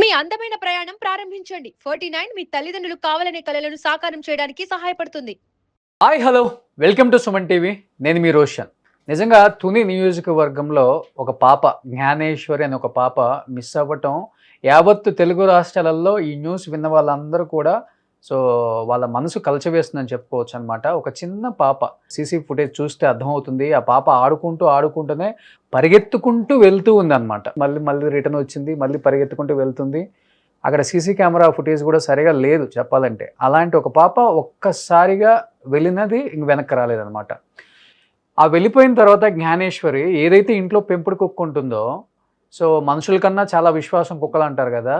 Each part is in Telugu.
మీ అందమైన ప్రయాణం ప్రారంభించండి. 49 మీ తల్లిదండ్రులు కావాలనే కలలను సాకారం చేయడానికి సహాయపడుతుంది. Hi hello welcome to Suman TV. నేను మీ రోషన్. నిజంగా తుని నియోజకవర్గంలో ఒక పాప జ్ఞానేశ్వరి అనే ఒక పాప మిస్ అవ్వటం యావత్తు తెలుగు రాష్ట్రాలలో ఈ న్యూస్ విన్న వాళ్ళందరూ కూడా వాళ్ళ మనసు కలచవేస్తుందని చెప్పుకోవచ్చు అనమాట. ఒక చిన్న పాప సీసీ ఫుటేజ్ చూస్తే అర్థమవుతుంది. ఆ పాప ఆడుకుంటూనే పరిగెత్తుకుంటూ వెళ్తూ ఉంది అనమాట. మళ్ళీ రిటర్న్ వచ్చింది, మళ్ళీ పరిగెత్తుకుంటూ వెళ్తుంది. అక్కడ సీసీ కెమెరా ఫుటేజ్ కూడా సరిగా లేదు చెప్పాలంటే. అలాంటి ఒక పాప ఒక్కసారిగా వెళ్ళినది ఇంక వెనక్కి రాలేదనమాట. ఆ వెళ్ళిపోయిన తర్వాత జ్ఞానేశ్వరి ఏదైతే ఇంట్లో పెంపుడు కుక్క ఉంటుందో, మనుషుల కన్నా చాలా విశ్వాసం కుక్కలు అంటారు కదా,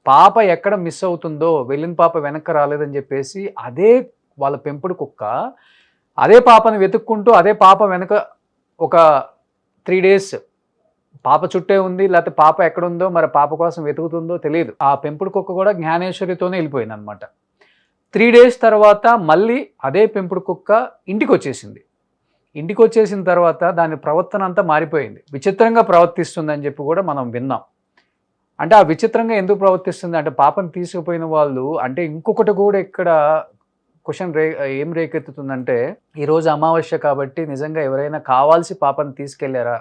పాప ఎక్కడ మిస్ అవుతుందో, వెళ్ళిన పాప వెనక్కి రాలేదని చెప్పేసి అదే వాళ్ళ పెంపుడు కుక్క అదే పాపని వెతుక్కుంటూ అదే పాప వెనక ఒక 3 days పాప చుట్టే ఉంది. లేకపోతే పాప ఎక్కడుందో మరి పాప కోసం వెతుకుతుందో తెలియదు. ఆ పెంపుడు కుక్క కూడా జ్ఞానేశ్వరితోనే వెళ్ళిపోయింది అనమాట. 3 days తర్వాత మళ్ళీ అదే పెంపుడు కుక్క ఇంటికి వచ్చేసిన తర్వాత దాని ప్రవర్తన అంతా మారిపోయింది. విచిత్రంగా ప్రవర్తిస్తుందని చెప్పి కూడా మనం విన్నాం. అంటే ఆ విచిత్రంగా ఎందుకు ప్రవర్తిస్తుంది అంటే, పాపను తీసుకుపోయిన వాళ్ళు అంటే ఇంకొకటి కూడా ఇక్కడ క్వశ్చన్ ఏం రేకెత్తుతుందంటే, ఈరోజు అమావాస్య కాబట్టి నిజంగా ఎవరైనా కావాల్సి పాపను తీసుకెళ్లారా,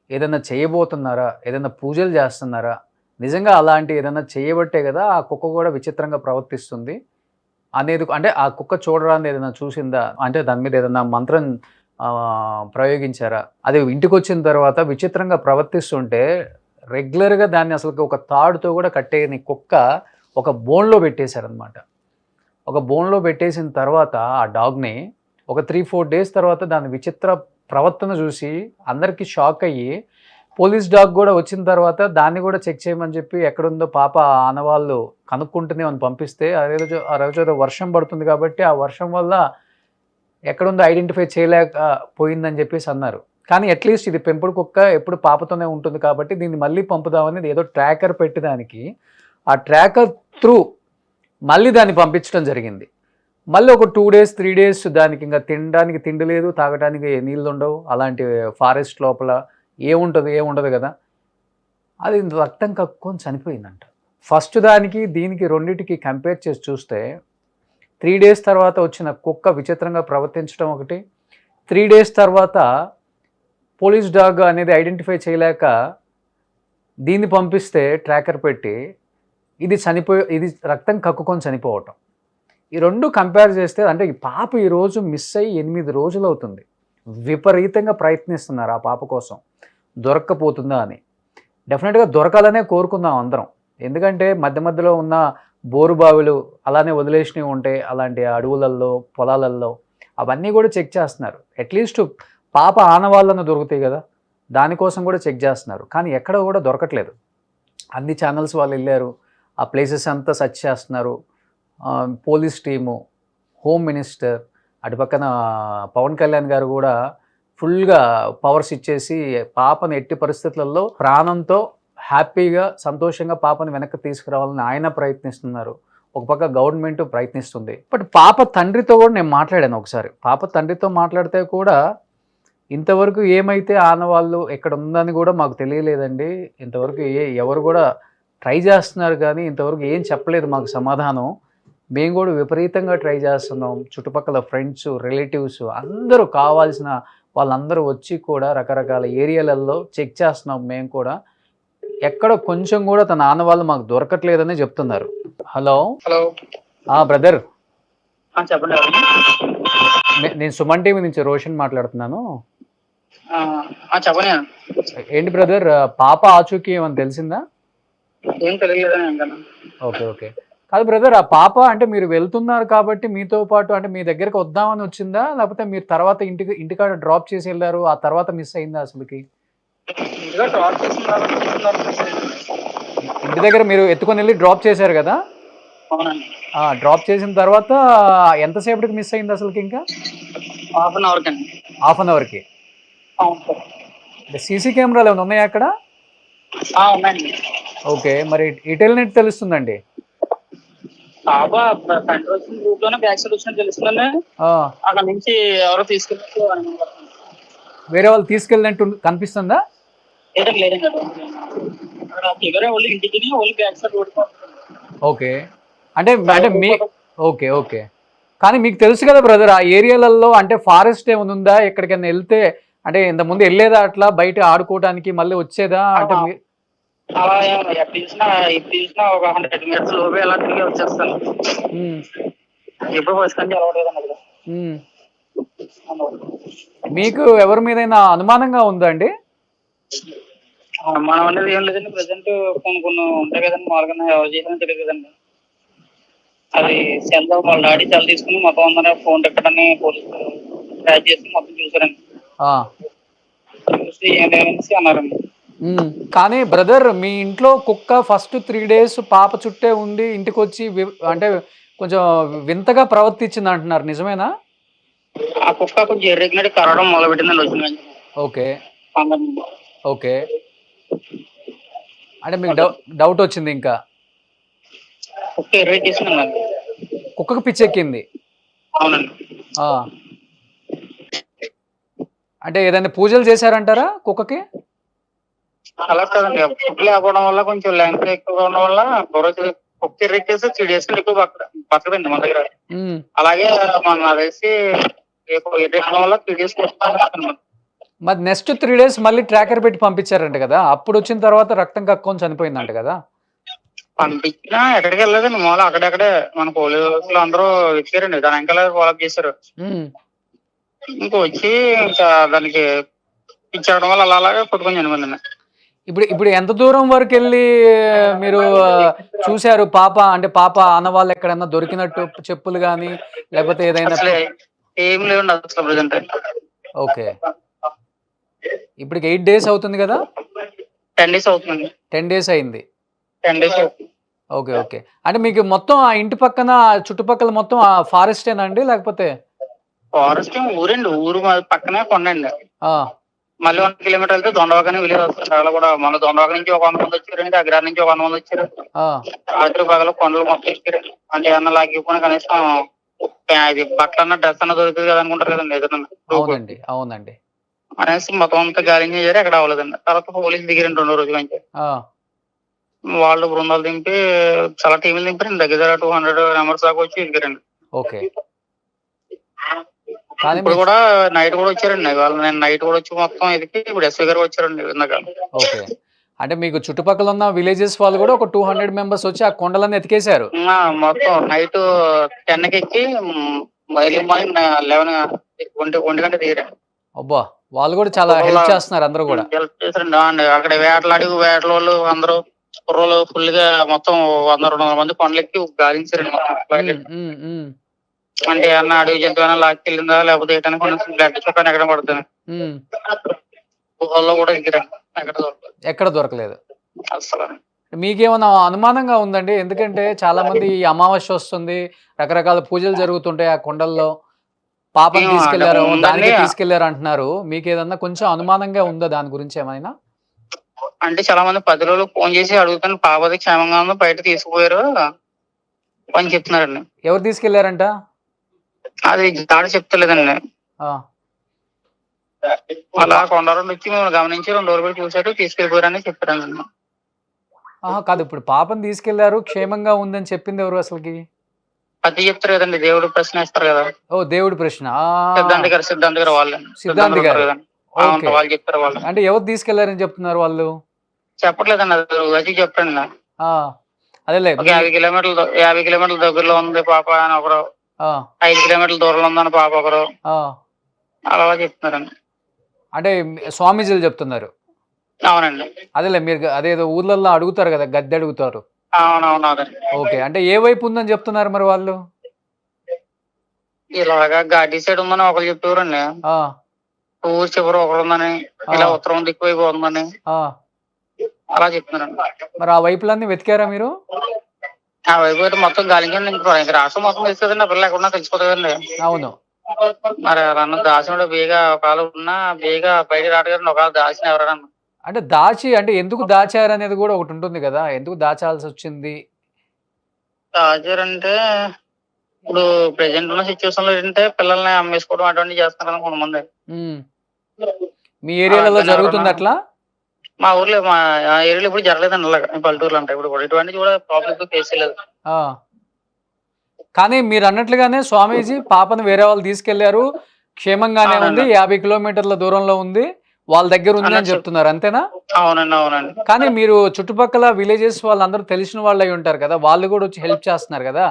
ఏదైనా చేయబోతున్నారా, ఏదైనా పూజలు చేస్తున్నారా, నిజంగా అలాంటి ఏదైనా చేయబట్టే కదా ఆ కుక్క కూడా విచిత్రంగా ప్రవర్తిస్తుంది అనేది. అంటే ఆ కుక్క చూడరాని ఏదైనా చూసిందా, అంటే దాని మీద ఏదైనా మంత్రం ప్రయోగించారా, అది ఇంటికి వచ్చిన తర్వాత విచిత్రంగా ప్రవర్తిస్తుంటే రెగ్యులర్గా దాన్ని అసలు ఒక తాడుతో కూడా కట్టేయని కుక్క ఒక బోన్లో పెట్టేశారనమాట. ఒక బోన్లో పెట్టేసిన తర్వాత ఆ డాగ్ని ఒక 3-4 days తర్వాత దాని విచిత్ర ప్రవర్తన చూసి అందరికీ షాక్ అయ్యి పోలీస్ డాగ్ కూడా వచ్చిన తర్వాత దాన్ని కూడా చెక్ చేయమని చెప్పి ఎక్కడుందో పాప ఆనవాళ్ళు కనుక్కుంటూనే అని పంపిస్తే, ఆ రోజు వర్షం పడుతుంది కాబట్టి ఆ వర్షం వల్ల ఎక్కడుందో ఐడెంటిఫై చేయలేకపోయిందని చెప్పేసి అన్నారు. కానీ అట్లీస్ట్ ఇది పెంపుడు కుక్క ఎప్పుడు పాపతోనే ఉంటుంది కాబట్టి దీన్ని మళ్ళీ పంపుదామని ఏదో ట్రాకర్ పెట్టి దానికి ఆ ట్రాకర్ త్రూ మళ్ళీ దాన్ని పంపించడం జరిగింది. మళ్ళీ ఒక 2 days 3 days దానికి ఇంకా తినడానికి తిండి లేదు, తాగడానికి నీళ్ళు ఉండవు. అలాంటి ఫారెస్ట్ లోపల ఏముండదు కదా. అది రక్తం కక్కుకొని చనిపోయిందంట. ఫస్ట్ దానికి దీనికి రెండింటికి కంపేర్ చేసి చూస్తే 3 days తర్వాత వచ్చిన కుక్క విచిత్రంగా ప్రవర్తించడం ఒకటి, 3 days తర్వాత పోలీస్ డాగ్ అనేది ఐడెంటిఫై చేయలేక దీన్ని పంపిస్తే ట్రాకర్ పెట్టి ఇది రక్తం కక్కుకొని చనిపోవటం. ఈ రెండు కంపేర్ చేస్తే అంటే ఈ పాప ఈరోజు మిస్ అయ్యి 8 రోజులు అవుతుంది. విపరీతంగా ప్రయత్నిస్తున్నారు ఆ పాప కోసం, దొరక్కపోతుందా అని. డెఫినెట్గా దొరకాలనే కోరుకుందాం అందరం. ఎందుకంటే మధ్యలో ఉన్న బోరు బావులు అలానే వదిలేసినవి ఉంటాయి, అలాంటి అడవులల్లో పొలాలల్లో అవన్నీ కూడా చెక్ చేస్తున్నారు. అట్లీస్ట్ పాప ఆనవాళ్ళను దొరుకుతాయి కదా, దానికోసం కూడా చెక్ చేస్తున్నారు. కానీ ఎక్కడ కూడా దొరకట్లేదు. అన్ని ఛానల్స్ వాళ్ళు వెళ్ళారు, ఆ ప్లేసెస్ అంతా సర్చ్ చేస్తున్నారు. పోలీస్ టీము, హోమ్ మినిస్టర్, అటుపక్కన పవన్ కళ్యాణ్ గారు కూడా ఫుల్గా పవర్స్ ఇచ్చేసి పాపను ఎట్టి పరిస్థితులలో ప్రాణంతో హ్యాపీగా సంతోషంగా పాపను వెనక్కి తీసుకురావాలని ఆయన ప్రయత్నిస్తున్నారు. ఒక పక్క గవర్నమెంట్ ప్రయత్నిస్తుంది. బట్ పాప తండ్రితో కూడా నేను మాట్లాడాను ఒకసారి. పాప తండ్రితో మాట్లాడితే కూడా ఇంతవరకు ఏమైతే ఆనవాళ్ళు ఎక్కడ ఉందని కూడా మాకు తెలియలేదండి. ఇంతవరకు ఎవరు కూడా ట్రై చేస్తున్నారు కానీ ఇంతవరకు ఏం చెప్పలేదు మాకు సమాధానం. మేము కూడా విపరీతంగా ట్రై చేస్తున్నాం. చుట్టుపక్కల ఫ్రెండ్స్, రిలేటివ్స్ అందరూ కావాల్సిన వాళ్ళందరూ వచ్చి కూడా రకరకాల ఏరియాలలో చెక్ చేస్తున్నాం. మేము కూడా ఎక్కడ కొంచెం కూడా తన ఆనవాళ్ళు మాకు దొరకట్లేదని చెప్తున్నారు. హలో బ్రదర్, చెప్పండి. నేను సుమన్ టీవీ నుంచి రోషన్ మాట్లాడుతున్నాను. చెప్పండి. ఏంటి బ్రదర్, పాప ఆచూకీ ఏమని తెలిసిందా? ఏం తెలియలేదని. ఓకే. కాదు బ్రదర్, ఆ పాప అంటే మీరు వెళ్తున్నారు కాబట్టి మీతో పాటు అంటే మీ దగ్గరకు వద్దామని వచ్చిందా, లేకపోతే మీరు తర్వాత ఇంటికాడ డ్రాప్ చేసి వెళ్ళారు, ఆ తర్వాత మిస్ అయిందా? అసలుకి ఇంటి దగ్గర మీరు ఎత్తుకొని వెళ్ళి డ్రాప్ చేశారు కదా? డ్రాప్ చేసిన తర్వాత ఎంతసేపటికి మిస్ అయింది అసలుకి? ఇంకా హాఫ్ అన్ అవర్కి. సీసీ కెమెరాలు ఏమైనా ఉన్నాయా అక్కడ? ఓకే, మరి ఇటు వెళ్ళినట్టు తెలుస్తుందండి. అక్కడ నుంచి ఎవరో తీసుకెళ్ళి వేరే వాళ్ళు తీసుకెళ్ళినట్టు కనిపిస్తుందా? ఫిగర్ వాళ్ళు ఇంటికి వాళ్ళు బ్యాక్ సైడ్ ఓడిపోతుంది. ఓకే. అంటే అంటే మీ ఓకే. ఓకే. కానీ మీకు తెలుసు కదా బ్రదర్, ఆ ఏరియాలలో అంటే ఫారెస్ట్ ఏమైనా ఉందా? ఎక్కడికైనా వెళ్తే అంటే ఇంతకుముందు వెళ్ళేదా అట్లా బయట ఆడుకోవడానికి మళ్ళీ వచ్చేదా? అంటే అలా ఎప్పుడు చూసినా ఒక 100 మీటర్స్ లోపే ఎలా తిరిగి వచ్చేస్తాను. ఎప్పుడు ఫస్ట్ నుంచి అలవాటు కదా. మీకు ఎవరి మీదైనా అనుమానంగా ఉందా అండి? మనం అనేది ఏం లేదండి. ప్రజెంట్ కొన్ని ఉంటాయి కదండి, మామూలుగా ఎవరు చేసినా తెలియదు కదండి. అది సెల్ వాళ్ళ డాడీ సెల్ తీసుకుని మొత్తం అందరూ ఫోన్ ఎక్కడని పోలీసులు ట్రాక్ చేసి మొత్తం చూసారండి. చూసి ఏమేసి అన్నారండి. కానీ బ్రదర్, మీ ఇంట్లో కుక్క ఫస్ట్ 3 days పాప చుట్టే ఉండి ఇంటికి వచ్చి అంటే కొంచెం వింతగా ప్రవర్తించింది అంటున్నారు, నిజమేనా? ఆ కుక్క కొంచెం ఎర్రెగ్గినట్టు కరవడం మొదలు పెట్టిందండి వచ్చిన. ఓకే. ఓకే. అంటే మీకు డౌట్ వచ్చింది ఇంకా? కుక్క ఎర్రెక్కేసిందండి. కుక్కకు పిచ్చెక్కింది. అవునండి. అంటే ఏదైనా పూజలు చేశారంటారా కుక్కకి? అలా కాదండి, ఫుడ్ లేకపోవడం వల్ల కొంచెం లెంత్ ఎక్కువగా ఉండడం వల్ల కుక్క ఎర్రెక్కేసి 3 days ఎక్కువ బతకదండి మన దగ్గర. అలాగే మన వేసి ఎర్రెక్కడం వల్ల 3 days మరి నెక్స్ట్ 3 days మళ్ళీ ట్రాకర్ పెట్టి పంపించారంట కదా, అప్పుడు వచ్చిన తర్వాత రక్తం కక్కుని చనిపోయిందంట కదా? పంపించినా ఎక్కడికి వెళ్ళలేదండి, మామూలు అక్కడెక్కడే మన పోలీసులు అందరూ వెతికారండి, దాని వెనకాల ఫాలోఅప్ చేశారు. వచ్చి ఇంకా దానికి ఇచ్చేయడం వల్ల అలాగే కొట్టుకొని చనిపోయిందండి. ఇప్పుడు ఎంత దూరం వరకు వెళ్ళి మీరు చూశారు పాప? అంటే పాప ఆనవాళ్ళు ఎక్కడన్నా దొరికినట్టు చెప్పులు గానీ లేకపోతే ఏదైనా? ఏం లేవండి అసలు ప్రెజెంట్. ఓకే. ఇప్పటికి 8 days అవుతుంది కదా? 10 days అవుతుంది. 10 days అయింది. 10 days అవుతుంది. ఓకే. ఓకే. అంటే మీకు మొత్తం ఆ ఇంటి పక్కన చుట్టుపక్కల మొత్తం ఆ ఫారెస్టేనా అండి లేకపోతే? ఫారెస్ట్ ఊరండి, ఊరు పక్కనే కొండండి. మళ్ళీ 1 kilometer వెళ్తే దొండవాకని విలేజ్ వస్తుంది. అలా కూడా మన దొండవాక నుంచి ఒక 100 మంది వచ్చారండి, అగ్రార్ నుంచి ఒక 100 మంది వచ్చారు. రాత్రి పగలు కొండలు మొత్తం ఎక్కారు. అంటే ఏమన్నా లాగిపోయినా కనీసం ఇది బట్టలన్నా డ్రెస్ అన్న దొరుకుతుంది కదా అనుకుంటారు కదండి ఏదన్నా. అవునండి. అవునండి. అనేసి మొత్తం అంతా గాలింగ్ చేశారు, ఎక్కడ అవ్వలేదండి. తర్వాత పోలీసులు దిగారండి 2 రోజుల నుంచి. వాళ్ళు బృందాలు దింపి చాలా టీంలు దింపారండి, దగ్గర 200 members దాకా వచ్చి ఎదిగారండి. ఓకే. ఇప్పుడు కూడా నైట్ కూడా వచ్చారండి, వాళ్ళు నేను నైట్ కూడా వచ్చి మొత్తం ఎదికి ఇప్పుడు ఎస్ఐ గారు వచ్చారండి ఇందాక. ఓకే. అంటే మీకు చుట్టుపక్కల ఉన్న విలేజెస్ వాళ్ళు కూడా ఒక 200 members వచ్చి ఆ కొండలన్నీ ఎతికేశారు. మొత్తం నైట్ 10కి ఎక్కి మార్నింగ్ 11 గంట దిగారు. అబ్బా, వాళ్ళు కూడా చాలా హెల్ప్ చేస్తున్నారు, అందరూ కూడా హెల్ప్ చేశారండి. అక్కడ వేటల వాళ్ళు అందరూ కుర్రోళ్ళు ఫుల్ గా మొత్తం 100-200 మంది కొండలెక్కి గాలించారండి మొత్తం. అంటే ఏమన్నా అడవి జంతువు లాక్కెళ్ళిందా లేకపోతే ఏంటని కొంచెం బ్లడ్ చుట్టాను ఎక్కడ పడుతుంది. గుహల్లో కూడా ఎక్కడ దొరకలేదు అసలు. మీకేమైనా అనుమానంగా ఉందండి? ఎందుకంటే చాలా మంది ఈ అమావాస్య వస్తుంది, రకరకాల పూజలు జరుగుతుంటాయి ఆ కొండల్లో, పాపని తీసుకెళ్లారు, దానికి తీసుకెళ్లారు అంటున్నారు. మీకు ఏదన్నా కొంచెం అనుమానంగా ఉందా దాని గురించి ఏమైనా? అంటే చాలా మంది 10 రోజులు ఫోన్ చేసి అడుగుతాను, పాపది క్షేమంగా ఉందో బయట తీసుకుపోయారు అని చెప్తున్నారండి. ఎవరు తీసుకెళ్లారంట? అది దాడి చెప్తలేదండి. అలా కొండలు వచ్చి మేము గమనించి 2 రోజులు పెట్టి చూసారు, తీసుకెళ్లిపోయారని చెప్పారండి. కాదు, ఇప్పుడు పాపని తీసుకెళ్లారు, క్షేమంగా ఉందని చెప్పింది ఎవరు అసలుకి? అది చెప్తారు కదండి, దేవుడు ప్రశ్న ఇస్తారు కదా. దేవుడి ప్రశ్న. సిద్ధాంత్ గారు వాళ్ళు. సిద్ధాంత్ గారు వాళ్ళు చెప్తారు. వాళ్ళు అంటే ఎవరు తీసుకెళ్లారని చెప్తున్నారు వాళ్ళు? చెప్పట్లేదండి, అది చెప్పండి. అదేలే, 50 కిలోమీటర్ల దగ్గరలో ఉంది పాప అని ఒకరు, 5 కిలోమీటర్ల దూరంలో ఉందని పాప ఒకరు, అలా చెప్తున్నారండి. అంటే స్వామీజీలు చెప్తున్నారు. అవునండి. అదేలే, మీరు అదేదో ఊర్లలో అడుగుతారు కదా, గద్దె అడుగుతారు. అవునవును. ఓకే. అంటే ఏ వైపు ఉందని చెప్తున్నారు మరి వాళ్ళు? ఇలాగా ఘాటీ సైడ్ ఉందని ఒకరు చెప్పేవారండి, ఊరు చివరి ఒకరు ఉందని, ఇలా ఉత్తరం దిక్కు వైపు ఉందని అలా చెప్తున్నారండి. మరి ఆ వైపులన్నీ వెతికారా మీరు? ఆ వైపు అయితే మొత్తం గాలించండి, ఇంకా రాష్ట్రం మొత్తం తెలుస్తుందండి, ఆ పిల్ల ఎక్కడున్నా తెలిసిపోతుందండి. అవును. మరి అన్న దాసిన బేగా ఒకవేళ ఉన్నా బేగా బయట రావడం, ఒకవేళ దాచిన ఎవరైనా అంటే దాచి, అంటే ఎందుకు దాచారు అనేది కూడా ఒకటి ఉంటుంది కదా, ఎందుకు దాచాల్సి వచ్చింది? దాచారంటే ఇప్పుడు ప్రెసెంట్ ఉన్న సిచ్యువేషన్ లో ఏంటంటే పిల్లల్ని అమ్మేసుకోవడం అటువంటివి చేస్తున్నారు కొంతమంది. మీ ఏరియాలో జరుగుతుంది అట్లా? మా ఊర్లో మా ఏరియాలో ఇప్పుడు జరగలేదండి అలాగా పల్లెటూర్లు అంటే ఇప్పుడు కూడా ఇటువంటి కూడా ప్రాబ్లమ్ ఫేస్ చేయలేదు. కానీ మీరు అన్నట్లుగానే స్వామీజీ పాపను వేరే వాళ్ళు తీసుకెళ్లారు, క్షేమంగానే ఉంది, 50 కిలోమీటర్ల దూరంలో ఉంది, వాళ్ళ దగ్గర ఉంది అని చెప్తున్నారు, అంతేనా? అవునండి, అవునండి. కానీ మీరు చుట్టుపక్కల విలేజెస్ వాళ్ళందరూ తెలిసిన వాళ్ళు అయి ఉంటారు కదా, వాళ్ళు కూడా వచ్చి హెల్ప్ చేస్తున్నారు కదా,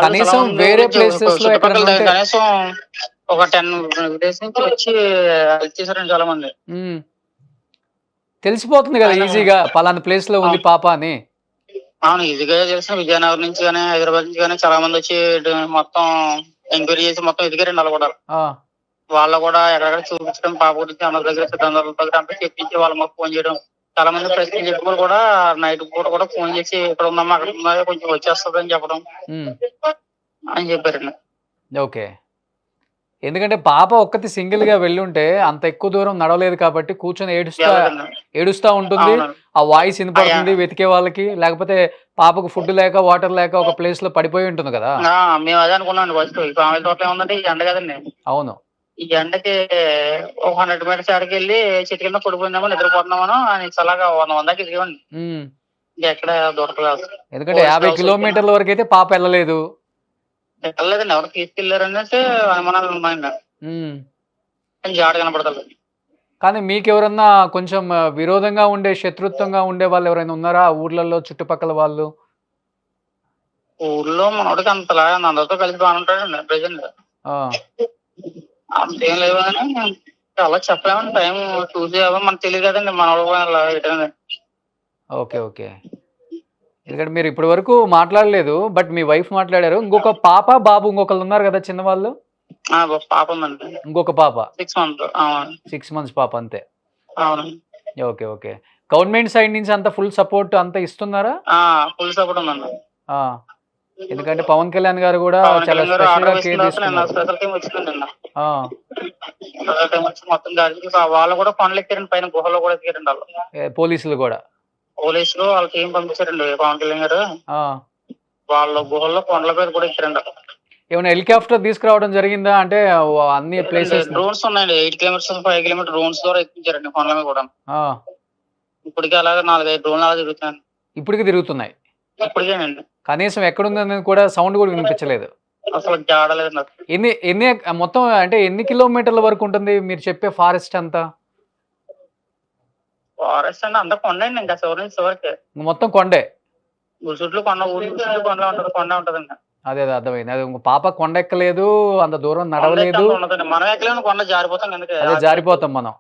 కనీసం వేరే ప్లేసెస్ లో కనీసం ఒక 10 డేస్ నుంచి వచ్చి హెల్ప్ చేశారండి చాలా మంది. తెలిసిపోతుంది కదా ఈజీగా పలానా ప్లేస్ లో ఉంది పాప అని. అవును, ఈజీగా తెలిసిన విజయనగరం నుంచి కానీ హైదరాబాద్ నుంచి కానీ చాలా మంది వచ్చి మొత్తం ఎంక్వైరీ చేసి మొత్తం ఎదిగారండి వాళ్ళు కూడా. వాళ్ళు కూడా ఎక్కడెక్కడ చూపించడం పాప గురించి అందరి దగ్గర సిద్ధాంతాల దగ్గర అంటే చెప్పించి వాళ్ళు మాకు ఫోన్ చేయడం, చాలా మంది ప్రశ్న చెప్పుకొని కూడా నైట్ పూట కూడా ఫోన్ చేసి ఇక్కడ ఉన్నామా అక్కడ ఉన్నా కొంచెం వచ్చేస్తుంది అని చెప్పడం అని చెప్పారండి. ఓకే, ఎందుకంటే పాప ఒక్కటి సింగిల్ గా వెళ్ళుంటే అంత ఎక్కువ దూరం నడవలేదు కాబట్టి కూర్చొని ఏడుస్తా ఉంటుంది, ఆ వాయిస్ వినపడుతుంది వెతికే వాళ్ళకి, లేకపోతే పాపకు ఫుడ్ లేక వాటర్ లేక ఒక ప్లేస్ లో పడిపోయి ఉంటుంది కదా. మేము అదే అనుకున్నాం ఫస్ట్, ఈ పాముల తోట ఏముందంటే ఈ ఎండ కదండి. అవును, ఈ ఎండకి ఒక 100 మీటర్స్ ఆడికి వెళ్ళి చెట్టు కింద పడిపోయిందామో నిద్రపోతున్నామో అని అలాగా 100 ఇదిగోండి ఎక్కడ దొరకలేదు. ఎందుకంటే 50 కిలోమీటర్ల వరకు అయితే పాప వెళ్ళలేదు. వెళ్ళలేదండి, ఎవరు తీసుకెళ్లారనేసి అనుమానాలు ఉన్నాయండి, జాడ కనపడతారు. కానీ మీకు ఎవరన్నా కొంచెం విరోధంగా ఉండే, శత్రుత్వంగా ఉండే వాళ్ళు ఎవరైనా ఉన్నారా ఊర్లలో చుట్టుపక్కల వాళ్ళు? ఊర్లో మనోడికి అంతలా అందరితో కలిసి బాగా ఉంటాడండి ప్రజెంట్, అంతేం లేవు కానీ అలా చెప్పలేమండి. టైం చూసి మనకు తెలియదు కదండి మనోడు. ఓకే ఓకే, ఎందుకంటే మీరు ఇప్పటి వరకు మాట్లాడలేదు, బట్ మీ వైఫ్ మాట్లాడారు. ఇంకొక పాప బాబు ఇంకొకళ్ళు ఉన్నారు కదా చిన్నవాళ్ళు? పాప ఉందండి, ఇంకొక పాప 6 months పాప అంతే. అవునండి. ఓకే ఓకే, గవర్నమెంట్ సైడ్ నుంచి అంత ఫుల్ సపోర్ట్ అంతా ఇస్తున్నారా? ఫుల్ సపోర్ట్ ఉందండి. ఎందుకంటే పవన్ కళ్యాణ్ గారు కూడా చాలా స్పెషల్ గా కేర్ తీసుకున్నారు. మొత్తం వాళ్ళు కూడా కొండలు ఎక్కారండి, పైన గుహలో కూడా ఎక్కారండి వాళ్ళు. పోలీసులు వాళ్ళ టీం పంపించారండి పవన్ కళ్యాణ్ గారు, వాళ్ళ గుహల్లో కొండల మీద కూడా ఎక్కారండి. ఏమైనా హెలికాప్టర్ తీసుకురావడం జరిగిందా? అంటే అన్ని ప్లేసెస్ డ్రోన్స్ ఉన్నాయండి, 8 కిలోమీటర్స్ 5 కిలోమీటర్ డ్రోన్స్ ద్వారా ఎక్కించారండి కొండల మీద కూడా. ఇప్పటికీ అలాగే 4-5 డ్రోన్లు అలా తిరుగుతున్నాయి. ఇప్పటికి తిరుగుతున్నాయి? ఇప్పటికేనండి. కనీసం ఎక్కడుందని కూడా సౌండ్ కూడా వినిపించలేదు అసలు, జాడలేదు. ఎన్ని మొత్తం అంటే ఎన్ని కిలోమీటర్ల వరకు ఉంటుంది మీరు చెప్పే ఫారెస్ట్ అంతా? ఫారెస్ట్ అంటే అంతా కొండ అండి, ఇంకా చివరి నుంచి చివరికి మొత్తం కొండే. చుట్టూ కొండ, ఊరి చుట్టూ కొండ ఉంటదండి. అదే అర్థమైంది. అది పాప కొండ ఎక్కలేదు, అంత దూరం నడవలేదు. మనం ఎక్కలేము, కొండ జారిపోతాం. అదే జారిపోతాం మనం.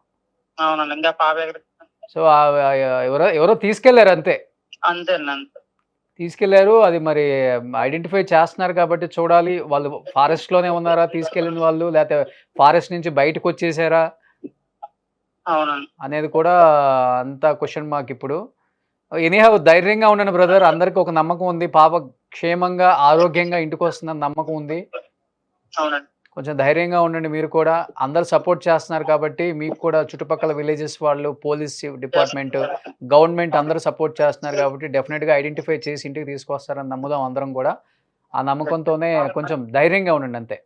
అవునండి, ఇంకా పాప సో ఎవరో తీసుకెళ్లారు అంతే. అంతేనండి, తీసుకెళ్లారు. అది మరి ఐడెంటిఫై చేస్తున్నారు కాబట్టి చూడాలి, వాళ్ళు ఫారెస్ట్ లోనే ఉన్నారా తీసుకెళ్లిన వాళ్ళు, లేకపోతే ఫారెస్ట్ నుంచి బయటకు వచ్చేసారా అనేది కూడా అంత క్వశ్చన్ మార్క్ ఇప్పుడు. ఎనీహౌ ధైర్యంగా ఉండండి బ్రదర్, అందరికి ఒక నమ్మకం ఉంది, పాప క్షేమంగా ఆరోగ్యంగా ఇంటికి వస్తుందని నమ్మకం ఉంది. కొంచెం ధైర్యంగా ఉండండి మీరు కూడా, అందరు సపోర్ట్ చేస్తున్నారు కాబట్టి మీకు కూడా చుట్టుపక్కల విలేజెస్ వాళ్ళు, పోలీస్ డిపార్ట్మెంట్, గవర్నమెంట్ అందరూ సపోర్ట్ చేస్తున్నారు కాబట్టి డెఫినెట్గా ఐడెంటిఫై చేసి ఇంటికి తీసుకొస్తారని నమ్ముదాం అందరం కూడా. ఆ నమ్మకంతోనే కొంచెం ధైర్యంగా ఉండండి అంతే.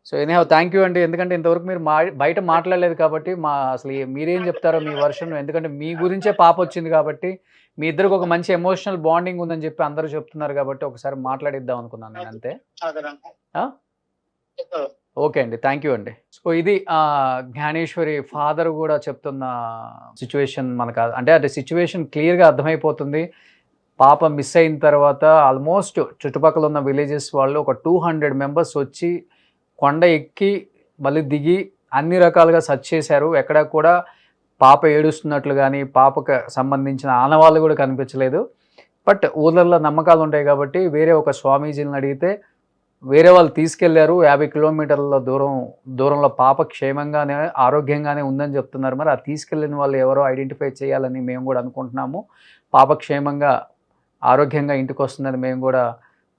సో ఎనీహౌ థ్యాంక్ యూ అండి, ఎందుకంటే ఇంతవరకు మీరు బయట మాట్లాడలేదు కాబట్టి అసలు మీరేం చెప్తారో మీ వర్షన్, ఎందుకంటే మీ గురించే పాప వచ్చింది కాబట్టి మీ ఇద్దరికి ఒక మంచి ఎమోషనల్ బాండింగ్ ఉందని చెప్పి అందరూ చెప్తున్నారు కాబట్టి ఒకసారి మాట్లాడిద్దాం అనుకున్నాను నేను అంతే. ఓకే అండి, థ్యాంక్ యూ అండి. సో ఇది జ్ఞానేశ్వరి ఫాదర్ కూడా చెప్తున్న సిచ్యువేషన్ మనకు, అంటే సిచ్యువేషన్ క్లియర్గా అర్థమైపోతుంది. పాప మిస్ అయిన తర్వాత ఆల్మోస్ట్ చుట్టుపక్కల ఉన్న విలేజెస్ వాళ్ళు ఒక 200 మెంబర్స్ వచ్చి కొండ ఎక్కి మళ్ళీ దిగి అన్ని రకాలుగా సర్చ్ చేశారు. ఎక్కడ కూడా పాప ఏడుస్తున్నట్లు కానీ పాపకు సంబంధించిన ఆనవాళ్ళు కూడా కనిపించలేదు. బట్ ఊళ్ళల్లో నమ్మకాలు ఉంటాయి కాబట్టి వేరే ఒక స్వామీజీని అడిగితే వేరే వాళ్ళు తీసుకెళ్లారు. 50 కిలోమీటర్ల దూరంలో పాప క్షేమంగానే ఆరోగ్యంగానే ఉందని చెప్తున్నారు. మరి ఆ తీసుకెళ్లిన వాళ్ళు ఎవరో ఐడెంటిఫై చేయాలని మేము కూడా అనుకుంటున్నాము. పాప క్షేమంగా ఆరోగ్యంగా ఇంటికి వస్తుందని మేము కూడా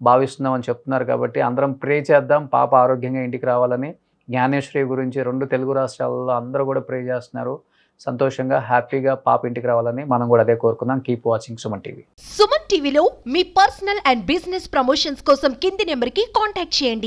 భావిస్తున్నామని చెప్తున్నారు కాబట్టి అందరం ప్రే చేద్దాం పాప ఆరోగ్యంగా ఇంటికి రావాలని. జ్ఞానేశ్వరి గురించి 2 తెలుగు రాష్ట్రాలలో అందరూ కూడా ప్రే చేస్తున్నారు. సంతోషంగా హ్యాపీగా పాప ఇంటికి రావాలని మనం కూడా అదే కోరుకుందాం. Keep watching Suman TV. Suman టీవీలో మీ పర్సనల్ అండ్ బిజినెస్ ప్రమోషన్స్ కోసం కింది నెంబర్కి కాంటాక్ట్ చేయండి.